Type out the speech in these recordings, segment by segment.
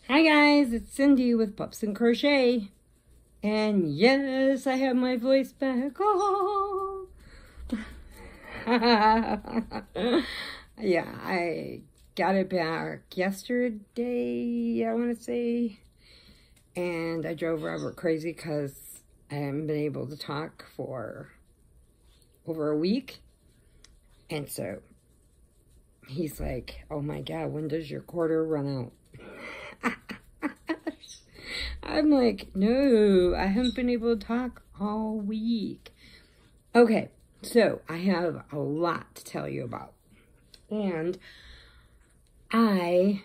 Hi guys, it's Cindy with Pups and Crochet. And yes, I have my voice back. Oh. Yeah, I got it back yesterday, I want to say. And I drove Robert crazy because I haven't been able to talk for over a week. And so he's like, oh my God, when does your quarter run out? I'm like, no, I haven't been able to talk all week. Okay, so I have a lot to tell you about. And I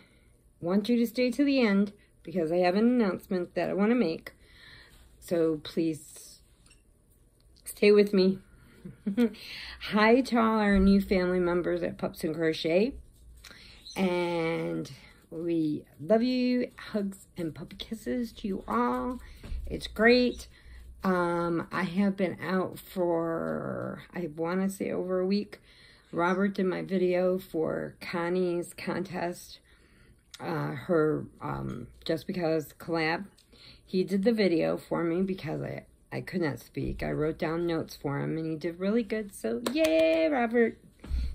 want you to stay to the end because I have an announcement that I want to make. So please stay with me. Hi to all our new family members at Pups and Crochet. And we love you. Hugs and puppy kisses to you all. It's great. I have been out for, I want to say over a week. Robert did my video for Connie's contest. Her Just Because collab. He did the video for me because I could not speak. I wrote down notes for him and he did really good. So yay, Robert.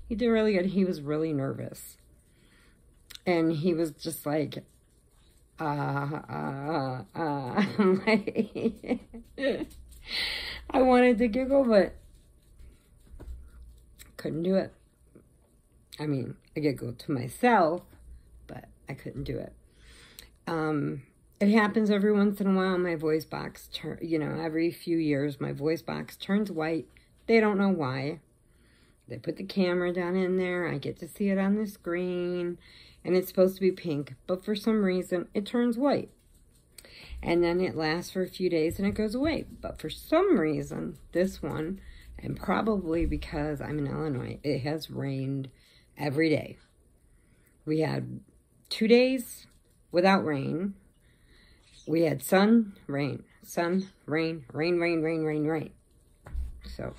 He did really good. He was really nervous. And he was just like, I'm like, I wanted to giggle, but couldn't do it. I mean, I giggled to myself, but I couldn't do it. It happens every once in a while. My voice box, every few years, my voice box turns white. They don't know why. They put the camera down in there. I get to see it on the screen. And it's supposed to be pink, but for some reason, it turns white. And then it lasts for a few days and it goes away. But for some reason, this one, and probably because I'm in Illinois, it has rained every day. We had 2 days without rain. We had sun, rain, rain, rain, rain, rain, rain, rain. So,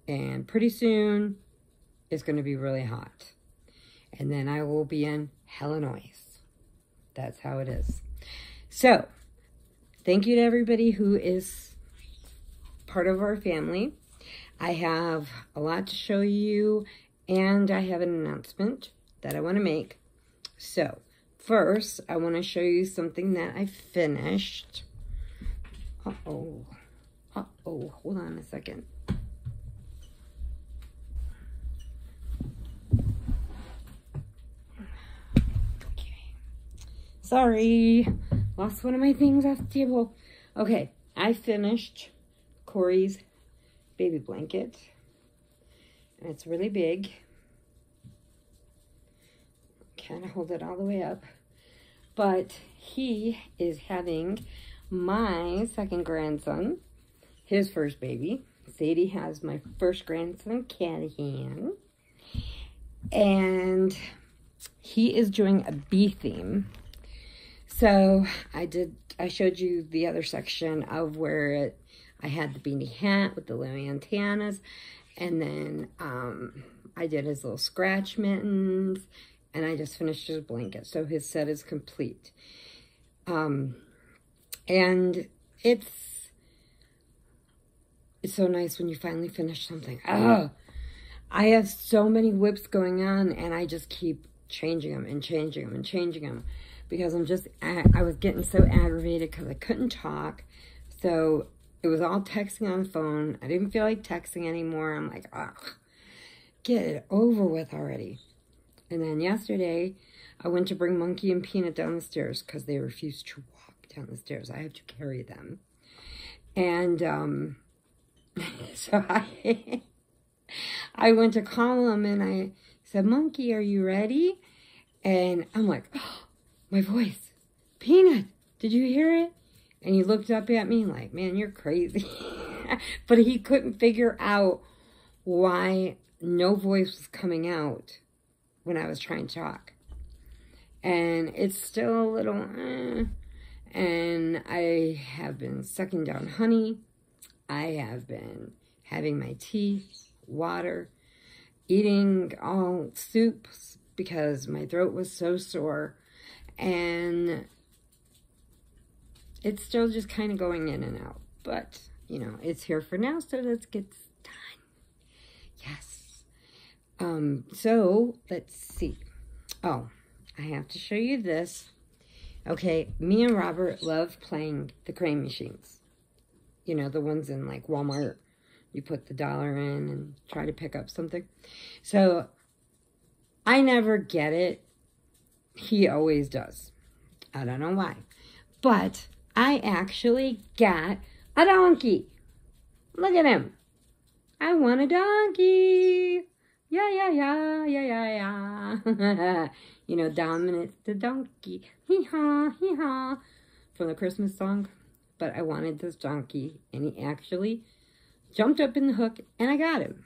and pretty soon, it's going to be really hot. And then I will be in Illinois. That's how it is. So, thank you to everybody who is part of our family. I have a lot to show you, and I have an announcement that I want to make. So, first, I want to show you something that I finished. Uh-oh, hold on a second. Sorry, lost one of my things off the table. Okay, I finished Corey's baby blanket. And it's really big. Can't hold it all the way up. But he is having my second grandson, his first baby. Sadie has my first grandson, Callahan. And he is doing a bee theme. So I showed you the other section of where I had the beanie hat with the little antennas. And then I did his little scratch mittens. And I just finished his blanket. So his set is complete. And it's so nice when you finally finish something. Oh, I have so many whips going on. And I just keep changing them and changing them and changing them. Because I was getting so aggravated because I couldn't talk. So it was all texting on the phone. I didn't feel like texting anymore. I'm like, ugh, get it over with already. And then yesterday, I went to bring Monkey and Peanut down the stairs because they refused to walk down the stairs. I have to carry them. And so I went to call them and I said, Monkey, are you ready? And I'm like, oh, my voice. Peanut, did you hear it? And he looked up at me like, man, you're crazy. But he couldn't figure out why no voice was coming out when I was trying to talk. And it's still a little, and I have been sucking down honey. I have been having my tea, water, eating all soups because my throat was so sore. And it's still just kind of going in and out. But, you know, it's here for now, so let's get done. Yes. So, let's see. Oh, I have to show you this. Okay, me and Robert love playing the crane machines. You know, the ones in, like, Walmart. You put the dollar in and try to pick up something. So, I never get it. He always does. I don't know why. But I actually got a donkey. Look at him. I want a donkey. Yeah, yeah, yeah, yeah, yeah, yeah. You know, Dominic the donkey. Hee-haw, hee-haw. From the Christmas song. But I wanted this donkey. And he actually jumped up in the hook. And I got him.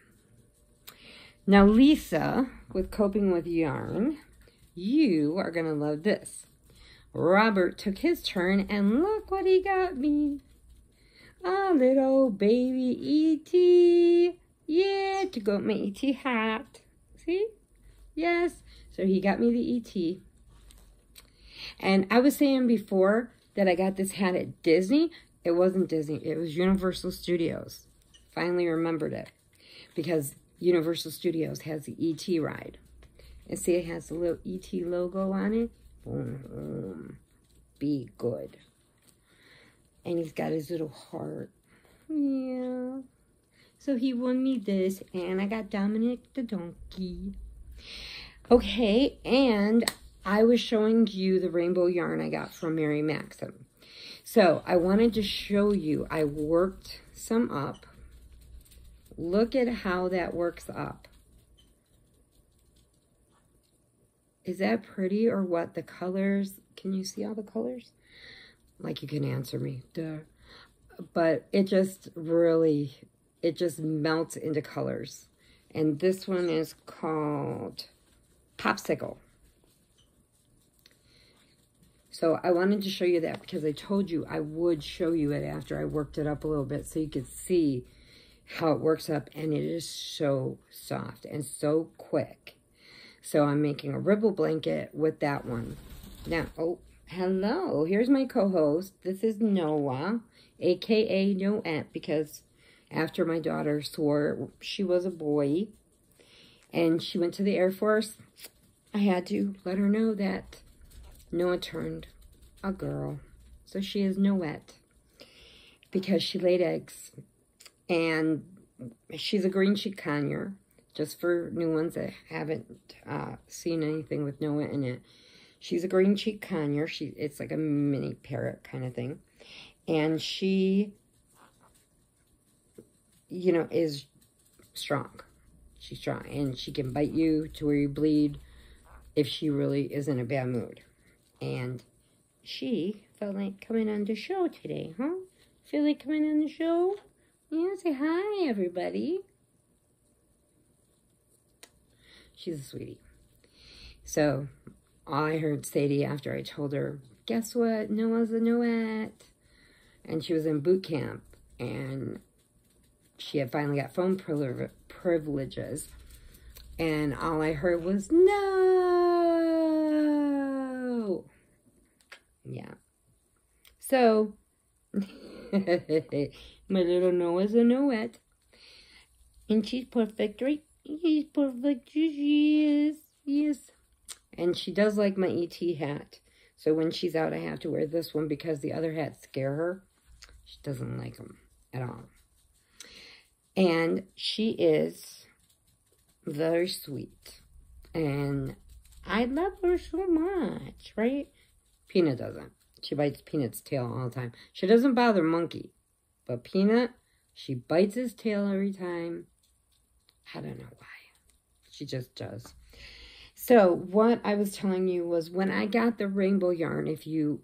Now, Lisa, with Coping with Yarn, you are going to love this. Robert took his turn, and look what he got me. A little baby E.T. Yeah, to go with my E.T. hat. See? Yes. So he got me the E.T. And I was saying before that I got this hat at Disney. It wasn't Disney. It was Universal Studios. Finally remembered it. Because Universal Studios has the E.T. ride. And see, it has the little E.T. logo on it. Boom. Be good. And he's got his little heart. Yeah. So he won me this. And I got Dominic the donkey. Okay. And I was showing you the rainbow yarn I got from Mary Maxim. So I wanted to show you. I worked some up. Look at how that works up. Is that pretty or what? The colors, can you see all the colors? Like you can answer me. Duh. But it just really, it just melts into colors. And this one is called Popsicle. So I wanted to show you that because I told you I would show you it after I worked it up a little bit so you could see how it works up, and it is so soft and so quick. So I'm making a ribble blanket with that one. Now, oh, hello. Here's my co-host. This is Noah, a.k.a. Noette, because after my daughter swore she was a boy and she went to the Air Force, I had to let her know that Noah turned a girl. So she is Noette because she laid eggs. And she's a green cheek conure, just for new ones that haven't seen anything with Noah in it. She's a green cheek conure. It's like a mini parrot kind of thing. And she, you know, is strong. She's strong. And she can bite you to where you bleed if she really is in a bad mood. And she felt like coming on the show today, huh? Feel like coming on the show? Yeah, say hi, everybody. She's a sweetie. So, I heard Sadie after I told her, guess what? Noah's a Noette. And she was in boot camp. And she had finally got phone privileges. And all I heard was, no! Yeah. So, my little Noah's a Noette. And she's perfect, right? She's perfect. She is. Yes. And she does like my E.T. hat. So when she's out, I have to wear this one because the other hats scare her. She doesn't like them at all. And she is very sweet. And I love her so much, right? Peanut doesn't. She bites Peanut's tail all the time. She doesn't bother Monkey. But Peanut, she bites his tail every time. I don't know why. She just does. So what I was telling you was when I got the rainbow yarn,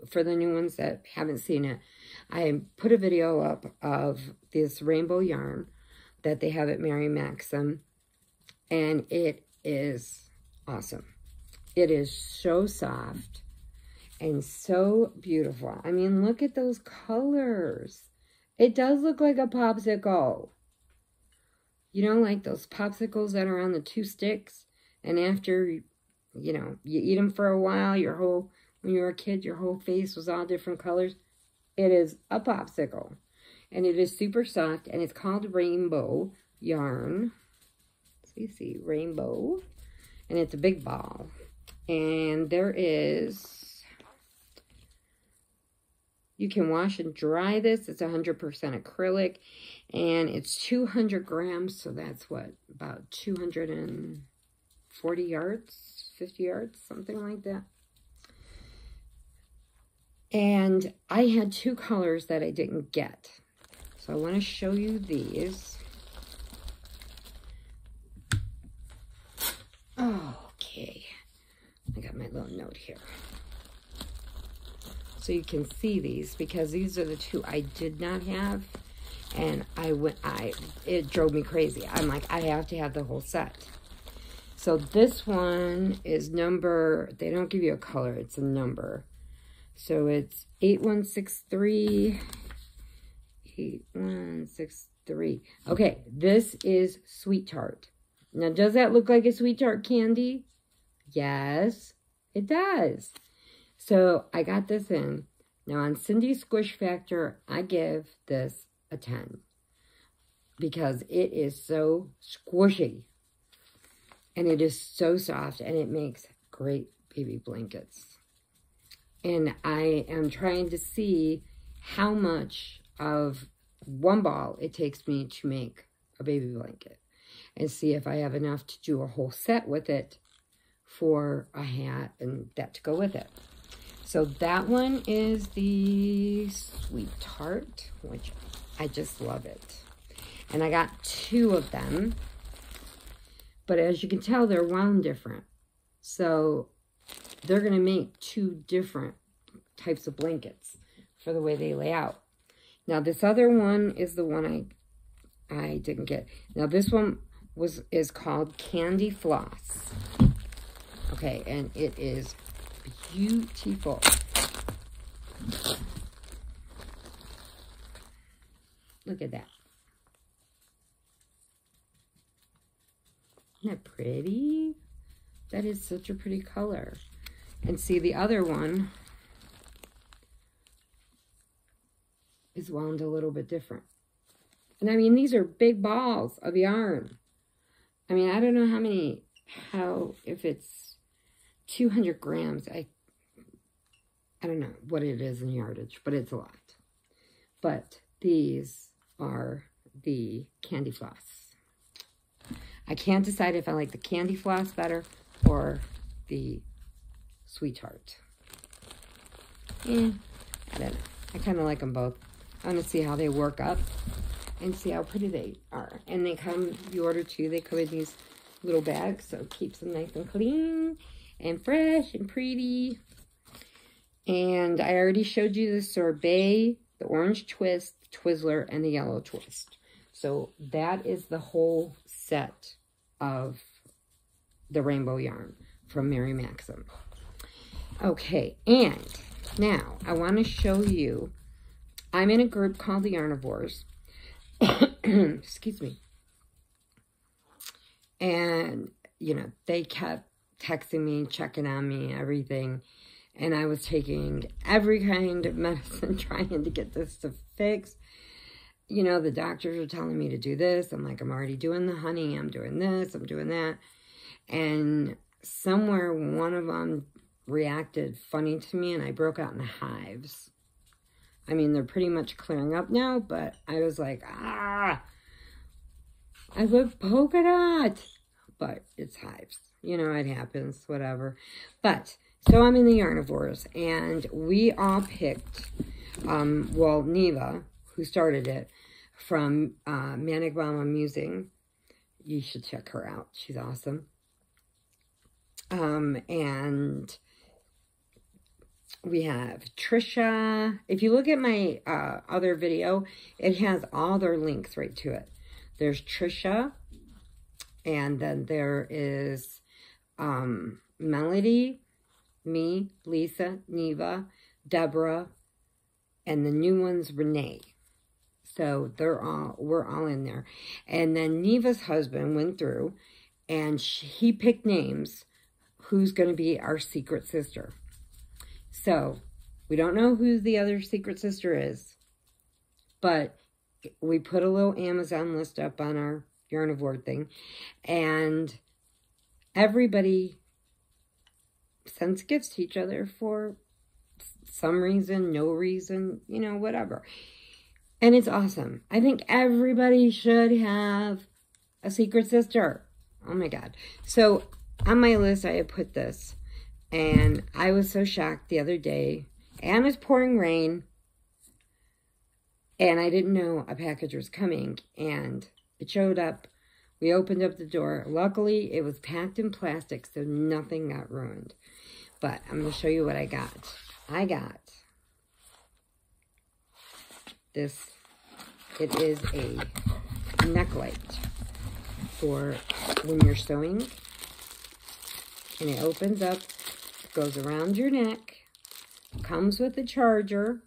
for the new ones that haven't seen it, I put a video up of this rainbow yarn that they have at Mary Maxim. And it is awesome. It is so soft and so beautiful. I mean, look at those colors. It does look like a popsicle. You know, like those popsicles that are on the 2 sticks. And after, you know, you eat them for a while, your whole when you were a kid, your whole face was all different colors. It is a popsicle. And it is super soft. And it's called Rainbow Yarn. So you see, Rainbow. And it's a big ball. And there is... You can wash and dry this. It's 100% acrylic. And it's 200 grams. So that's what? About 240 yards? 50 yards? Something like that. And I had 2 colors that I didn't get. So I want to show you these. Okay. I got my little note here. So you can see these, because these are the 2 I did not have. And it drove me crazy. I'm like, I have to have the whole set. So this one is number, they don't give you a color, it's a number. So it's 8163, 8163. Okay, this is Sweet Tart. Now, does that look like a Sweet Tart candy? Yes, it does. So I got this in. Now, on Cindy's Squish Factor, I give this a 10. Because it is so squishy. And it is so soft, and it makes great baby blankets. And I am trying to see how much of one ball it takes me to make a baby blanket. And see if I have enough to do a whole set with it for a hat and that to go with it. So that one is the Sweet Tart, which I just love it. And I got 2 of them. But as you can tell, they're wound different. So they're going to make 2 different types of blankets for the way they lay out. Now, this other one is the one I didn't get. Now, this one is called Candy Floss. Okay, and it is beautiful. Look at that. Isn't that pretty? That is such a pretty color. And see, the other one is wound a little bit different. And I mean, these are big balls of yarn. I mean, I don't know if it's 200 grams. I don't know what it is in yardage, but it's a lot. But these are the Candy Floss. I can't decide if I like the Candy Floss better or the Sweet Tart. I don't know. I kind of like them both. I want to see how they work up and see how pretty they are. And they come, you order 2, they come in these little bags, so it keeps them nice and clean and fresh and pretty. And I already showed you the sorbet, the orange twist, the Twizzler, and the yellow twist. So that is the whole set of the rainbow yarn from Mary Maxim. Okay, and now I want to show you, I'm in a group called the Yarnivores. Excuse me. And, you know, they kept texting me, checking on me, everything. And I was taking every kind of medicine trying to get this to fix. You know, the doctors are telling me to do this. I'm like, I'm already doing the honey. I'm doing this. I'm doing that. And somewhere one of them reacted funny to me and I broke out in hives. I mean, they're pretty much clearing up now, but I was like, I look polka dot. But it's hives. You know, it happens, whatever. But, so I'm in the Yarnivores, and we all picked, well, Neva, who started it, from Manic Mama Musing. You should check her out. She's awesome. And we have Trisha. If you look at my other video, it has all their links right to it. There's Trisha, and then there is Melody, me, Lisa, Neva, Deborah, and the new one's Renee. So we're all in there. And then Neva's husband went through and he picked names who's going to be our secret sister. So, we don't know who the other secret sister is, but we put a little Amazon list up on our Yarnivore thing, and everybody sends gifts to each other for some reason, no reason, you know, whatever. And it's awesome. I think everybody should have a secret sister. Oh my God. So on my list, I had put this, and I was so shocked the other day, and it's pouring rain, and I didn't know a package was coming, and it showed up. We opened up the door. Luckily, it was packed in plastic, so nothing got ruined. But I'm going to show you what I got. I got this. It is a necklight for when you're sewing. And it opens up, goes around your neck, comes with a charger,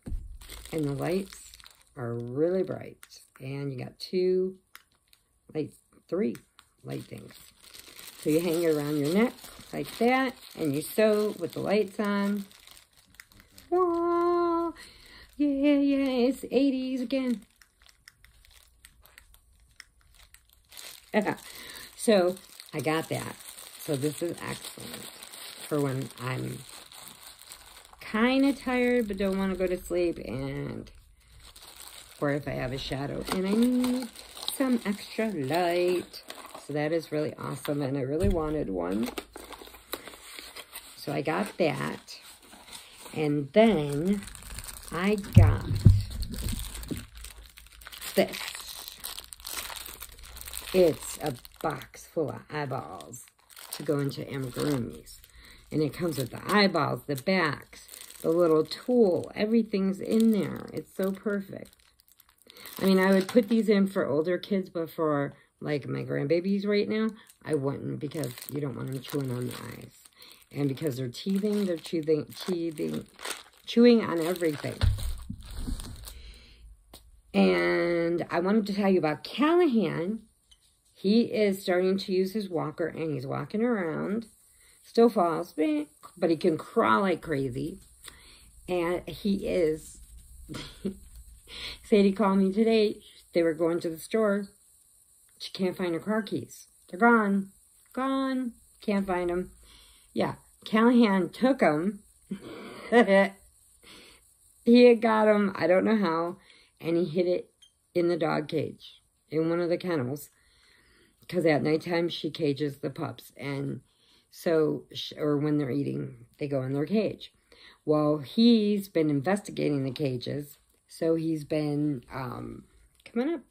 and the lights are really bright. And you got three light things. So you hang it around your neck like that, and you sew with the lights on. Whoa! Yeah, it's 80s again. So I got that. So this is excellent for when I'm kind of tired but don't want to go to sleep, or if I have a shadow and I need some extra light. So that is really awesome, and I really wanted one. So I got that. And then I got this. It's a box full of eyeballs to go into amigurumis. And it comes with the eyeballs, the backs, the little tool. Everything's in there. It's so perfect. I mean, I would put these in for older kids, but for, like, my grandbabies right now, I wouldn't, because you don't want them chewing on the eyes. And because they're teething, they're chewing on everything. And I wanted to tell you about Callahan. He is starting to use his walker, and he's walking around. Still falls, but he can crawl like crazy. And he is... Sadie called me today. They were going to the store. She can't find her car keys. They're gone. Gone. Can't find them. Yeah, Callahan took them. He had got them, I don't know how, and he hid it in the dog cage, in one of the kennels, because at nighttime she cages the pups, and so, or when they're eating, they go in their cage. Well, he's been investigating the cages, so he's been, come on up.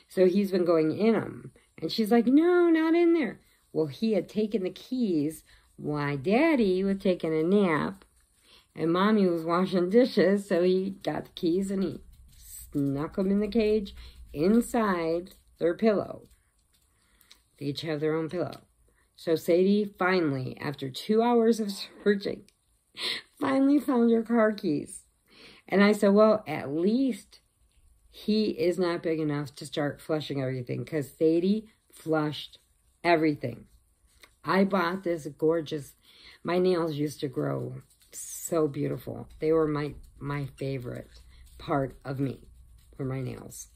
So he's been going in them, and she's like, no, not in there. Well, he had taken the keys while Daddy was taking a nap, and Mommy was washing dishes, so he got the keys and he snuck them in the cage inside their pillow. They each have their own pillow. So Sadie finally, after 2 hours of searching, finally found her car keys. And I said, well, at least he is not big enough to start flushing everything, because Sadie flushed everything. I bought this gorgeous, my nails used to grow so beautiful. They were my favorite part of me, were my nails.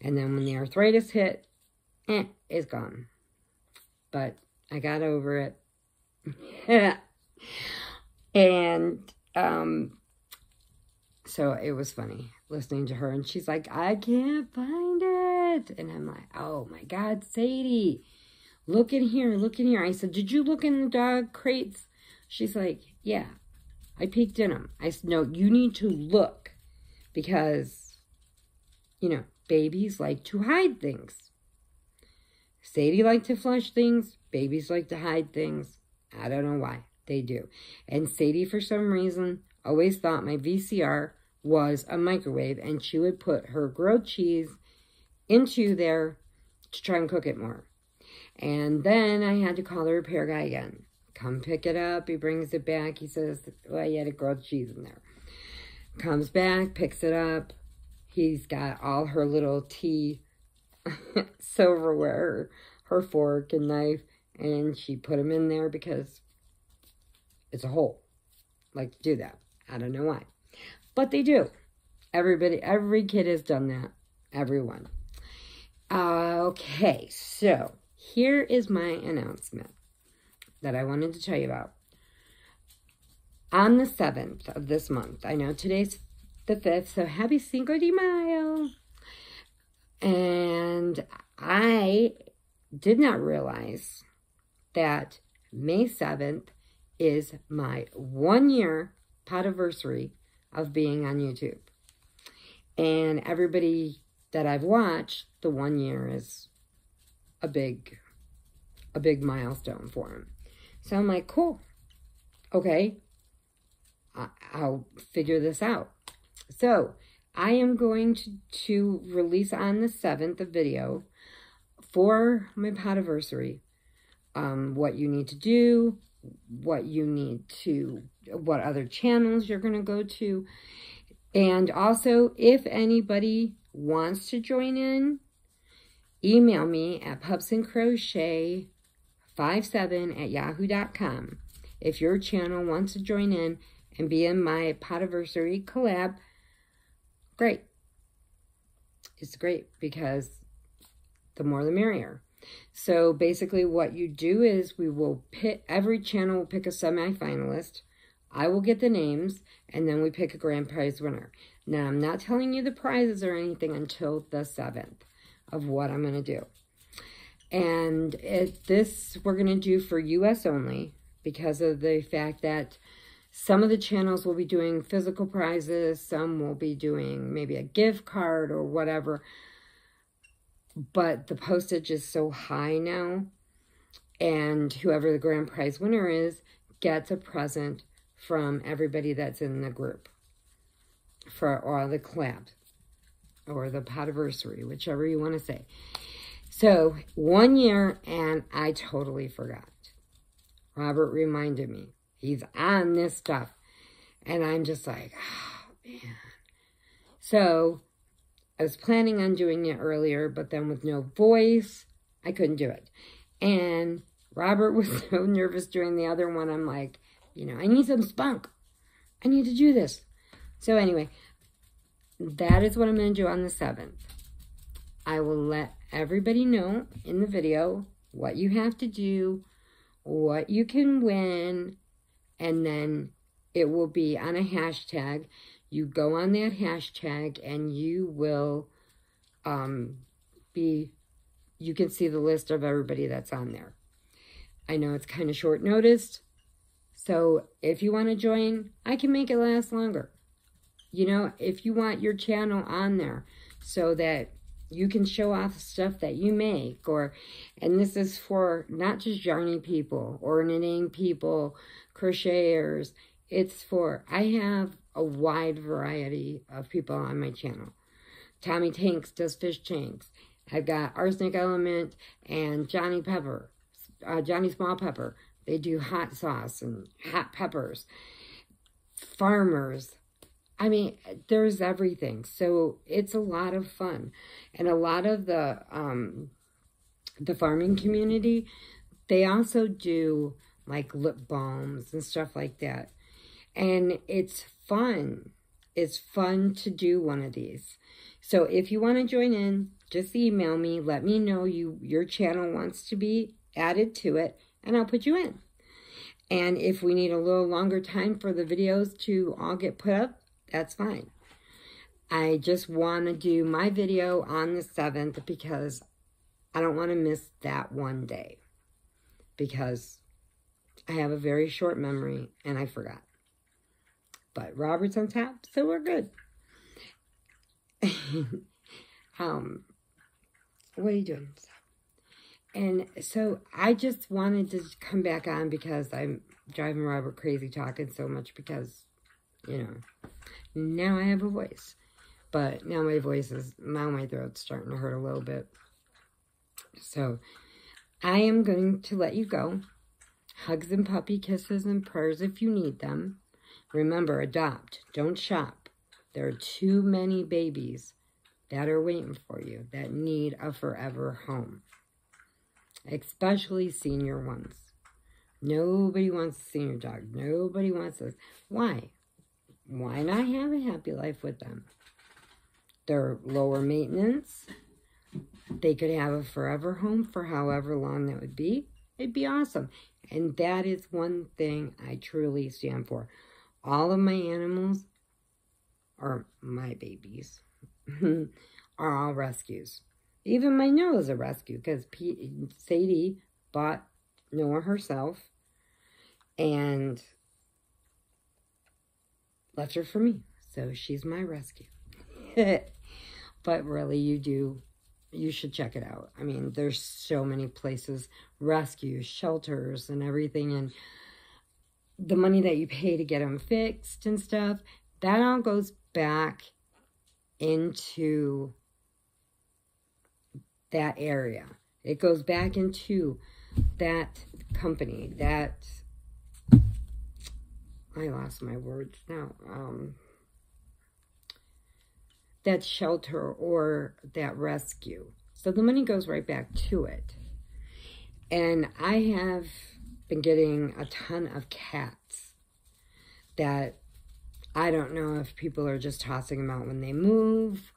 And then when the arthritis hit, it's gone. But I got over it. And so it was funny listening to her. And she's like, I can't find it. And I'm like, oh my God, Sadie, look in here, look in here. I said, did you look in the dog crates? She's like, yeah, I peeked in them. I said, no, you need to look, because, you know, babies like to hide things. Sadie liked to flush things. Babies like to hide things. I don't know why. They do. And Sadie, for some reason, always thought my VCR was a microwave, and she would put her grilled cheese into there to try and cook it more. And then I had to call the repair guy again. Come pick it up. He brings it back. He says, well, you had a grilled cheese in there. Comes back, picks it up. He's got all her little tea silverware, her fork and knife, and she put them in there because it's a hole. like to do that. I don't know why. But they do. Every kid has done that. Everyone. Okay, so here is my announcement that I wanted to tell you about. On the 7th of this month, I know today's the 5th, so happy Cinco de Mayo. And I did not realize that May 7th is my 1-year podiversary of being on YouTube. And everybody that I've watched, the 1 year is a big milestone for them. So I'm like, cool. Okay. I'll figure this out. So I am going to release on the 7th a video for my podiversary. What you need to do, what other channels you're going to go to. And also, if anybody wants to join in, email me at pupsandcrochet57@yahoo.com. If your channel wants to join in and be in my podiversary collab, great. It's great because the more the merrier. So basically what you do is every channel will pick a semi-finalist. I will get the names, and then we pick a grand prize winner. Now, I'm not telling you the prizes or anything until the 7th of what I'm going to do. And we're going to do for U.S. only because of the fact that some of the channels will be doing physical prizes. Some will be doing maybe a gift card or whatever. But the postage is so high now. And whoever the grand prize winner is gets a present from everybody that's in the group. Or the collab. Or the podiversary. Whichever you want to say. So, 1 year and I totally forgot. Robert reminded me. He's on this stuff. And I'm just like, oh, man. So, I was planning on doing it earlier, but then with no voice, I couldn't do it. And Robert was so nervous doing the other one. I'm like, I need some spunk. I need to do this. So anyway, that is what I'm going to do on the 7th. I will let everybody know in the video what you have to do, what you can win, and then it will be on a hashtag. You go on that hashtag and you will you can see the list of everybody that's on there. I know it's kind of short notice, so if you want to join, I can make it last longer. If you want your channel on there so that you can show off stuff that you make, and this is for not just yarny people or knitting people, crocheters. It's for, I have a wide variety of people on my channel. Tommy Tanks does fish tanks. I've got Arsenic Element and Johnny Pepper, Johnny Small Pepper. They do hot sauce and hot peppers. Farmers. I mean, there's everything. So it's a lot of fun. And a lot of the farming community, they also do like lip balms and stuff like that. And it's fun. It's fun to do one of these. So if you want to join in, just email me. Let me know your channel wants to be added to it, and I'll put you in. And if we need a little longer time for the videos to all get put up, that's fine. I just want to do my video on the 7th because I don't want to miss that one day. Because I have a very short memory and I forgot. But Robert's on top, so we're good. What are you doing? And so I just wanted to come back on because I'm driving Robert crazy talking so much because, now I have a voice. But now my throat's starting to hurt a little bit. So I am going to let you go. Hugs and puppy kisses and prayers if you need them. Remember, adopt. Don't shop. There are too many babies that are waiting for you that need a forever home. Especially senior ones. Nobody wants to see your dog. Nobody wants this. Why? Why not have a happy life with them? They're lower maintenance. They could have a forever home for however long that would be. It'd be awesome. And that is one thing I truly stand for. All of my animals, or my babies, are all rescues. Even my Noah's a rescue because Sadie bought Noah herself and left her for me. So she's my rescue. But really, you should check it out. I mean, there's so many places, rescues, shelters, and everything. And the money that you pay to get them fixed and stuff, that all goes back into that area. It goes back into that company, that, I lost my words now, that shelter or that rescue. So the money goes right back to it. And I have been getting a ton of cats that I don't know if people are just tossing them out when they move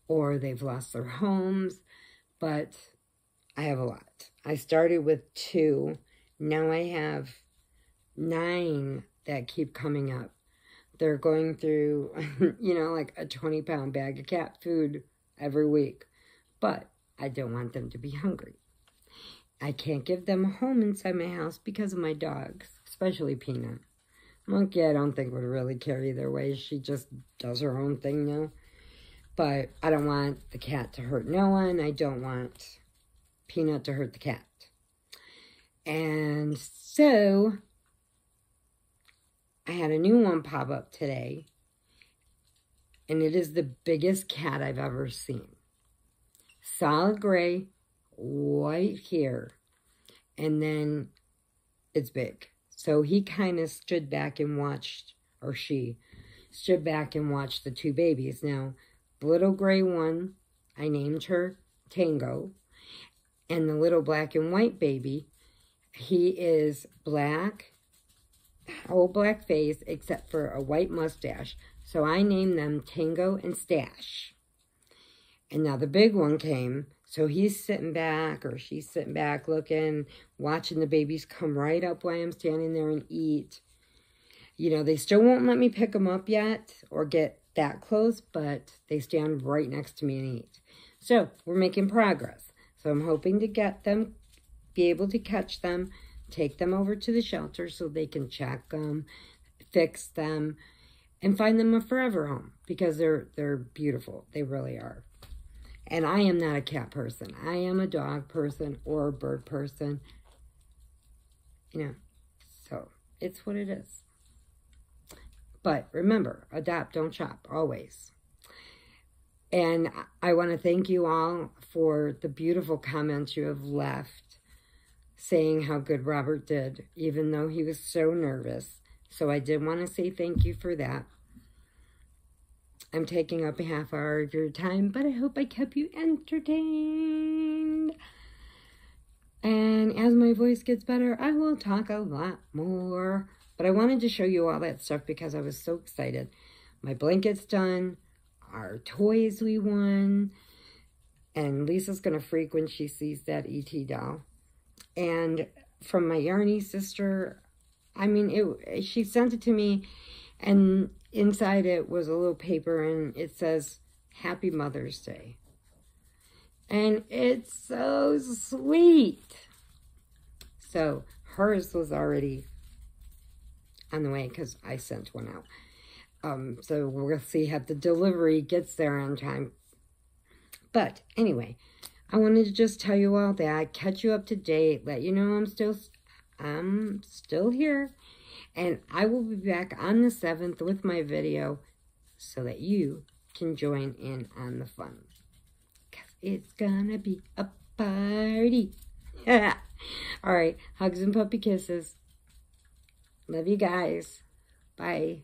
or they've lost their homes, but I have a lot. I started with 2. Now I have 9 that keep coming up. They're going through, you know, like a 20-pound bag of cat food every week. But I don't want them to be hungry. I can't give them a home inside my house because of my dogs, especially Peanut. Monkey, I don't think would really care either way. She just does her own thing now. But I don't want the cat to hurt no one. I don't want Peanut to hurt the cat. And so I had a new one pop up today. And it is the biggest cat I've ever seen. Solid gray, white hair, and then it's big. So he kind of stood back and watched, or she stood back and watched the 2 babies. Now, the little gray one, I named her Tango, and the little black and white baby, he is black, whole black face, except for a white mustache. So I named them Tango and Stash. And now the big one came, so he's sitting back, or she's sitting back looking, watching the babies come right up while I'm standing there and eat. You know, they still won't let me pick them up yet, or get that close, but they stand right next to me and eat. So, we're making progress. So I'm hoping to get them, be able to catch them, take them over to the shelter so they can check them, fix them, and find them a forever home, because they're beautiful. They really are. And I am not a cat person. I am a dog person or a bird person. You know, so it's what it is. But remember, adopt, don't shop, always. And I want to thank you all for the beautiful comments you have left saying how good Robert did, even though he was so nervous. So I did want to say thank you for that. I'm taking up a half hour of your time, but I hope I kept you entertained. And as my voice gets better, I will talk a lot more. But I wanted to show you all that stuff because I was so excited. My blanket's done. Our toys we won. And Lisa's going to freak when she sees that E.T. doll. And from my Yarny sister, I mean, she sent it to me, and inside it was a little paper, and it says, Happy Mother's Day. And it's so sweet. So hers was already on the way because I sent one out. So we'll see how the delivery gets there on time. But anyway, I wanted to just tell you all that, catch you up to date, let you know I'm still here. And I will be back on the 7th with my video so that you can join in on the fun. Because it's gonna be a party. All right, hugs and puppy kisses. Love you guys. Bye.